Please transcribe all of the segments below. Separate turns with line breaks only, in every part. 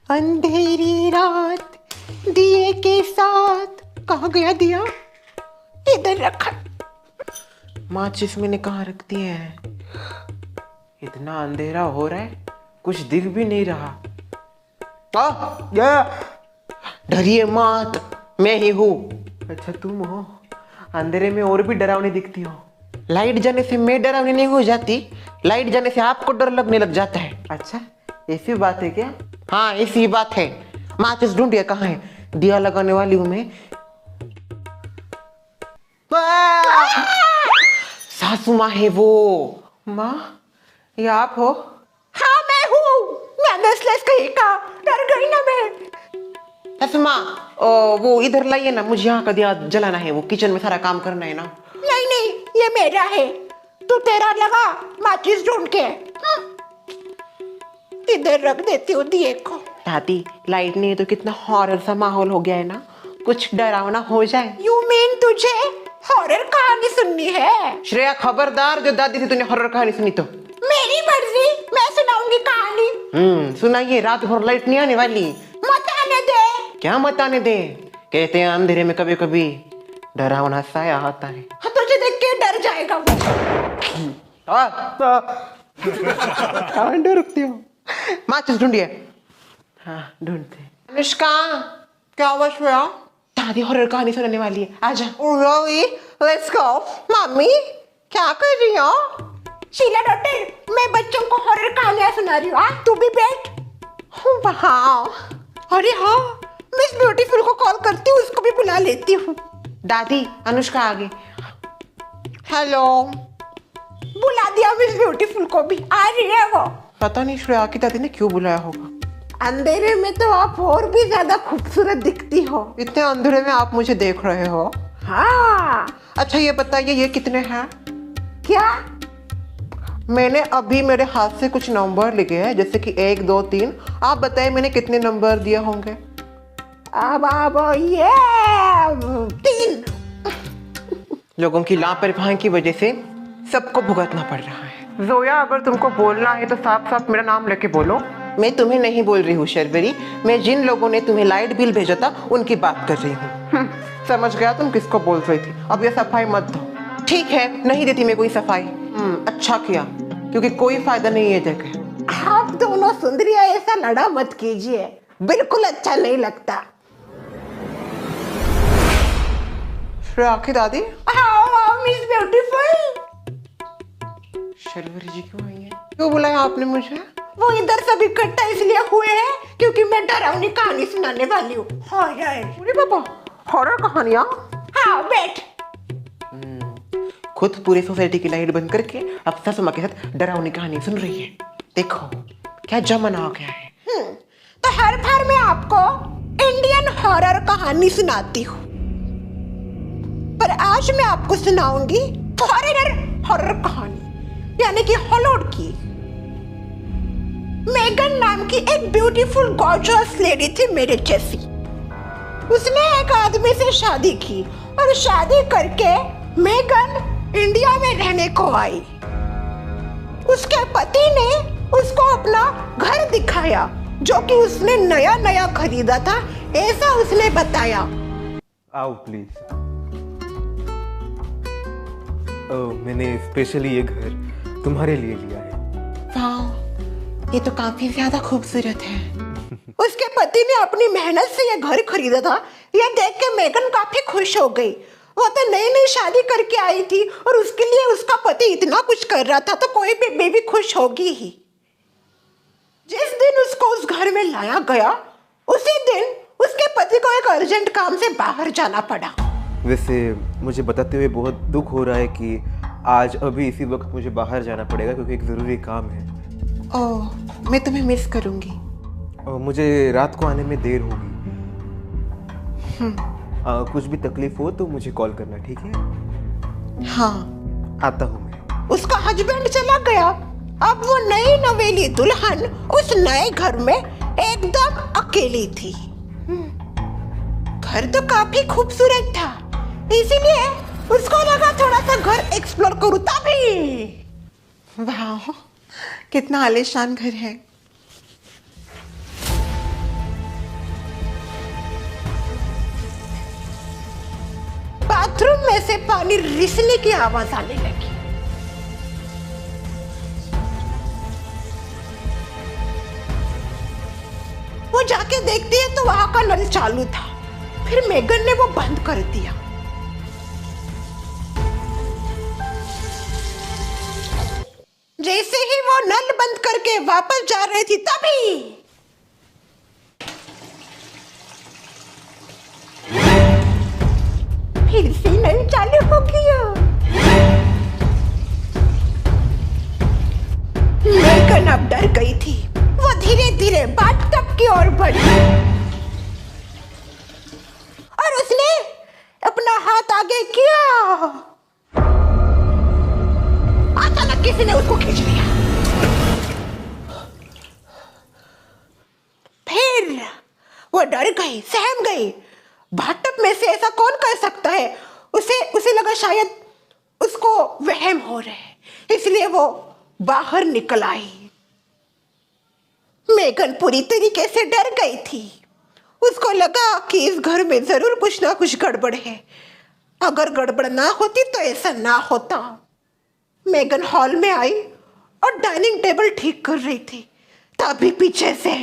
अंधेरी रात दिए के साथ। कहाँ गया दिया? इधर रखा। माचिस मैंने कहाँ रख दी है? इतना अंधेरा हो रहा है, कुछ दिख भी नहीं रहा। डरिए मत, मैं ही हूँ। अच्छा तुम हो? अंधेरे में और भी डरावनी दिखती हो। लाइट जाने से मैं डरावनी नहीं हो जाती, लाइट जाने से आपको डर लगने लग जाता है। अच्छा ऐसी बात है क्या? हाँ ऐसी बात है। माचिस ढूंढिए कहाँ है, दिया लगाने वाली हूँ मैं। सासू माँ है वो। माँ ये आप हो? हाँ मैं हूँ। मैं नस्लेस कहीं का, डर गई ना मैं। सासू माँ वो इधर लाइए ना, मुझे यहाँ का दिया जलाना है, वो किचन में सारा काम करना है ना। नहीं नहीं ये मेरा है, तू तेरा लगा माचिस ढूंढ के। इधर रख देती हूँ दिए को। दादी लाइट नहीं है तो कितना हॉरर सा माहौल हो गया है ना, कुछ डरावना हो जाए। यू मीन तुझे हॉरर कहानी सुननी है? श्रेया खबरदार, जो दादी से तूने हॉरर कहानी सुनी तो। मेरी मर्जी, मैं सुनाऊंगी कहानी। सुनाइए, रात भर लाइट नहीं आने वाली। मत आने दे। क्या मत आने दे? कहते हैं अंधेरे में कभी कभी डरावना साया आता है। हाँ तुझे देख के डर जाएगा वो। डरती हो? माचिस ढूंढिए। हाँ ढूंढते। अनुष्का क्या हुआ श्रेया? दादी हॉरर कहानी सुनाने वाली है, आजा। Let's go. मम्मी क्या कर रही हो? शीला डॉक्टर मैं बच्चों को हॉरर कहानियां सुना रही हूँ, तू भी बैठ। अरे हाँ मिस ब्यूटीफुल को कॉल करती हूँ, उसको भी बुला लेती हूँ। दादी अनुष्का आ गई। हेलो। बुला दिया मिस ब्यूटीफुल को भी, आ रही है वो। पता नहीं श्रेया की दादी ने क्यों बुलाया होगा। अंधेरे में तो आप और भी ज्यादा खूबसूरत दिखती हो। इतने अंधेरे में आप मुझे देख रहे हो? हाँ। अच्छा ये बताइए ये कितने हैं? क्या? मैंने अभी मेरे हाथ से कुछ नंबर लिखे हैं, जैसे कि 1 2 3। आप बताइए मैंने कितने नंबर दिए होंगे? अब ये 3। लोगों की लापरवाही की वजह से सबको भुगतना पड़ रहा है। जोया अगर तुमको बोलना है तो साफ साफ मेरा नाम लेके बोलो। मैं तुम्हें नहीं बोल रही हूँ शर्वरी, मैं जिन लोगों ने तुम्हें लाइट बिल भेजा था उनकी बात कर रही हूँ। समझ गया तुम किसको बोल रही थी। अब ये सफाई मत दो। ठीक है नहीं देती मैं कोई सफाई। अच्छा किया, क्योंकि कोई फायदा नहीं है जगह। आप दोनों सुंदरिया ऐसा लड़ा मत कीजिए, बिल्कुल अच्छा नहीं लगता। श्रेया की दादी। Miss beautiful. शर्वरी जी क्यों आई है? क्यों बुलाया आपने मुझे? वो इधर सब इकट्ठा इसलिए हुए हैं क्योंकि मैं डरावनी कहानी सुनाने वाली हूँ। अरे बाबा हॉरर कहानियाँ? हाँ बैठ। खुद पूरी सोसाइटी की लाइट बंद करके अब सासू माँ के साथ डरावनी कहानी सुन रही है। देखो क्या जमाना आ गया है। तो हर बार मैं आपको इंडियन हॉरर कहानी सुनाती हूँ, पर आज मैं आपको सुनाऊंगी फॉरेनर हॉरर कहानी, यानी कि हॉलीवुड की। मेगन नाम की एक ब्यूटीफुल गॉर्जियस लेडी थी मेरे जैसी। उसने एक आदमी से शादी की और शादी करके मेगन इंडिया में रहने को आई। उसके पति ने उसको अपना घर दिखाया, जो कि उसने नया नया खरीदा था, ऐसा उसने बताया।
आओ प्लीज। मैंने स्पेशली ये घर तुम्हारे लिए लिया है।
वाह ये तो काफी ज्यादा खूबसूरत है। उसके पति ने अपनी मेहनत से ये घर खरीदा था, यह देख के मेगन काफी खुश हो गई। वो तो नई नई शादी करके आई थी और उसके लिए उसका पति इतना कुछ कर रहा था, तो कोई भी बेबी खुश होगी ही। जिस दिन उसको उस घर में लाया गया, उसी दिन उसके पति को एक अर्जेंट काम से बाहर जाना पड़ा।
वैसे मुझे बताते हुए बहुत दुख हो रहा है कि आज अभी इसी वक्त मुझे बाहर जाना पड़ेगा, क्योंकि एक ज़रूरी काम है।
ओह मैं तुम्हें मिस करूंगी।
और मुझे रात को आने में देर होगी। कुछ भी तकलीफ हो तो मुझे कॉल करना, ठीक है?
हाँ
आता हूँ मैं।
उसका हस्बैंड चला गया। अब वो नई नवेली दुल्हन उस नए घर में एकदम अकेली थी। घर तो काफी खूबसूरत था, इसीलिए उसको लगा थोड़ा सा घर एक्सप्लोर करूं। तभी वाह कितना आलीशान घर है। बाथरूम में से पानी रिसने की आवाज आने लगी। वो जाके देखती है तो वहां का नल चालू था। फिर मेगन ने वो बंद कर दिया। जैसे ही वो नल बंद करके वापस जा रही थी तभी फिर से नल चालू हो गया। मेगन अब डर गई थी। वो धीरे धीरे बाथटब की ओर बढ़ी और उसने अपना हाथ आगे किया। अचानक किसी ने उसको खींच लिया। फिर वो डर गई, सहम गई। बाथटब में से ऐसा कौन कर सकता है? उसे लगा शायद उसको वहम हो रहे हैं, इसलिए वो बाहर निकल आई। मेगन पूरी तरीके से डर गई थी। उसको लगा कि इस घर में जरूर कुछ ना कुछ गड़बड़ है। अगर गड़बड़ ना होती तो ऐसा ना होता। मेगन हॉल में आई और डाइनिंग टेबल ठीक कर रही थी, तभी पीछे से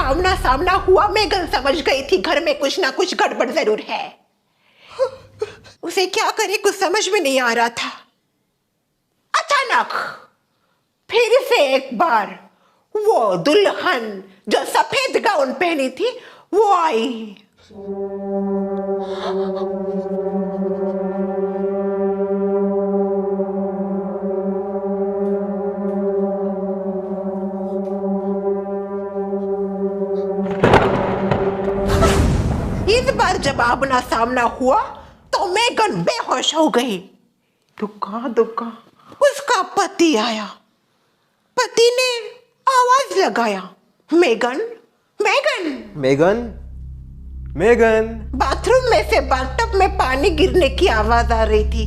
आमना सामना हुआ। मेगन समझ गई थी घर में कुछ ना कुछ गड़बड़ जरूर है। उसे क्या करे कुछ समझ में नहीं आ रहा था। अचानक फिर से एक बार वो दुल्हन जो सफेद गाउन पहनी थी वो आई। इस बार जब आमना सामना हुआ तो मेगन बेहोश हो गई। दुक्का दुक्का उसका पति आया। पति ने आवाज लगाया, Megan Megan
Megan Megan.
Bathroom में से बाथटब में पानी गिरने की आवाज आ रही थी।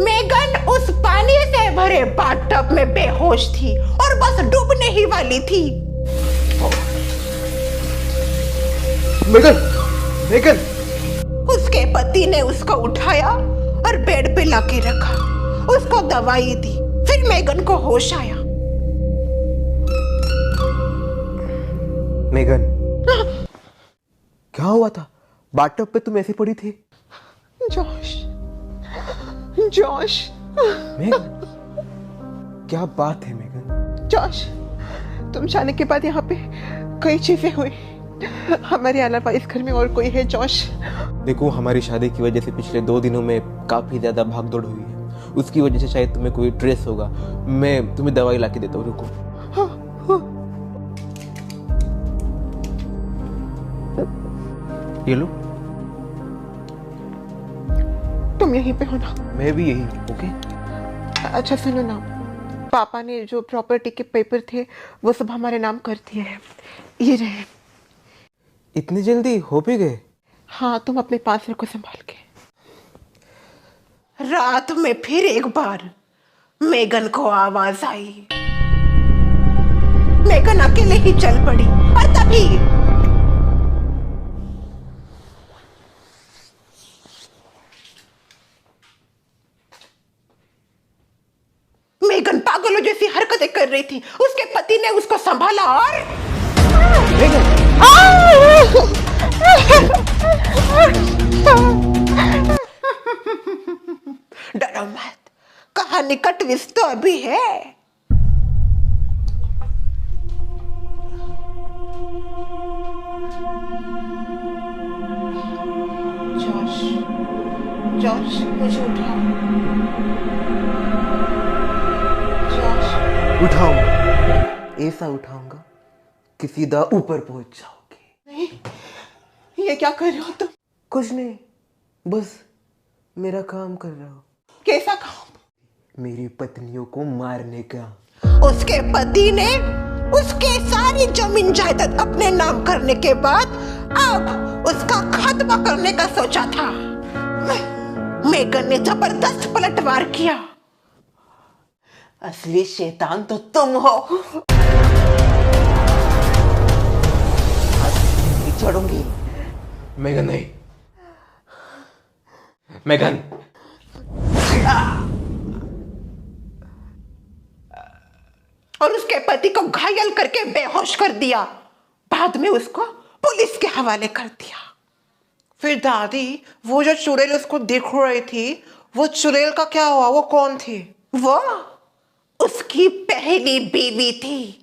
मेगन उस पानी से भरे बाथटब में बेहोश थी और बस डूबने ही वाली थी।
Megan Megan.
उसके पति ने उसको उठाया और बेड पे लाके रखा। उसको दवाई दी। फिर मेगन को होश आया।
मेगन क्या हुआ था? बाथटब पे तुम ऐसे पड़ी थी?
Josh Josh.
मेगन क्या बात है मेगन?
जॉश, तुम जाने के बाद यहाँ पे कई चीजें हुई। हमारे अलावा इस घर में और कोई है जॉश?
देखो, हमारी शादी की वजह से पिछले 2 दिनों में काफी ज्यादा भागदौड़ हुई है। उसकी वजह से शायद तुम्हें कोई स्ट्रेस होगा। मैं तुम्हें दवाई लाके देता हूँ, रुको। ये लो।
तुम यहीं पे हो ना?
मैं भी यही हूँ। ओके।
अच्छा सुनो ना, पापा ने जो प्रॉपर्टी के पेपर थे वो सब हमारे नाम कर दिए हैं। ये रहे।
इतनी जल्दी हो भी गए?
हाँ, तुम अपने पास रखो संभाल के।
रात में फिर एक बार मेगन को आवाज आई। मेगन अकेले ही चल पड़ी और तभी मेगन पागलों जैसी हरकतें कर रही थी। उसके पति ने उसको संभाला और डरो मत, कहानी का ट्विस्ट तो अभी है। जॉश जॉश मुझे उठाओ।
उठाऊंगा, ऐसा उठाऊंगा कि सीधा ऊपर पहुंच जाओगे।
नहीं, ये क्या कर रहे हो तुम?
कुछ नहीं, बस मेरा काम कर रहा हूँ।
कैसा काम?
मेरी पत्नियों को मारने का।
उसके पति ने उसके सारी जमीन जायदाद अपने नाम करने के बाद अब उसका खात्मा करने का सोचा था। मेगन ने जबरदस्त पलटवार किया। असली शैतान तो तुम हो। आज नहीं छोड़ूंगी।
मेगन नहीं, मेगन।
और उसके पति को घायल करके बेहोश कर दिया। बाद में उसको पुलिस के हवाले कर दिया। फिर दादी, वो जो चुड़ैल उसको देख रही थी, वो चुड़ैल का क्या हुआ? वो कौन थी? वो उसकी पहली बीवी थी।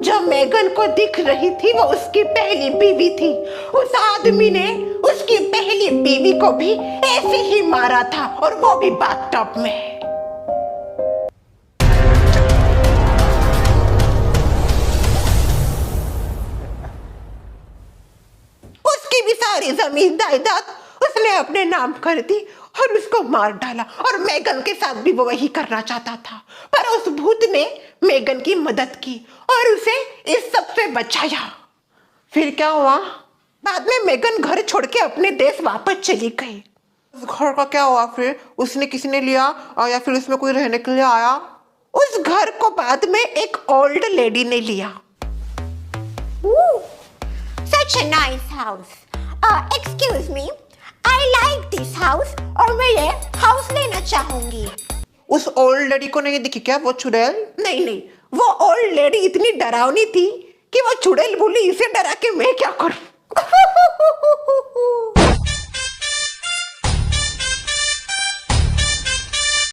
जो मेगन को दिख रही थी वो उसकी पहली बीवी थी। उस आदमी ने उसकी पहली बीवी को भी ऐसे ही मारा था, और वो भी बाथटब में। उसकी भी सारी जमीन जायदाद उसने अपने नाम कर दी और उसको मार डाला। और मेगन के साथ भी वो वही करना चाहता था, पर उस भूत ने मेगन की मदद की और उसे इस सब से बचाया। फिर क्या हुआ? बाद में मेगन घर छोड़ के अपने देश वापस चली गई। उस घर का क्या हुआ फिर? उसने किसी ने लिया या फिर उसमें कोई रहने के लिए आया? उस घर को बाद में एक ओल्ड लेडी ने लिया।
Such a nice house. Excuse me, I like this house और मैं ये हाउस लेना चाहूंगी।
उस ओल्ड लेडी को नहीं दिखी क्या वो चुड़ैल? नहीं नहीं, वो ओल्ड लेडी इतनी डरावनी थी कि वो चुड़ैल बोली, इसे डरा के मैं क्या करूं।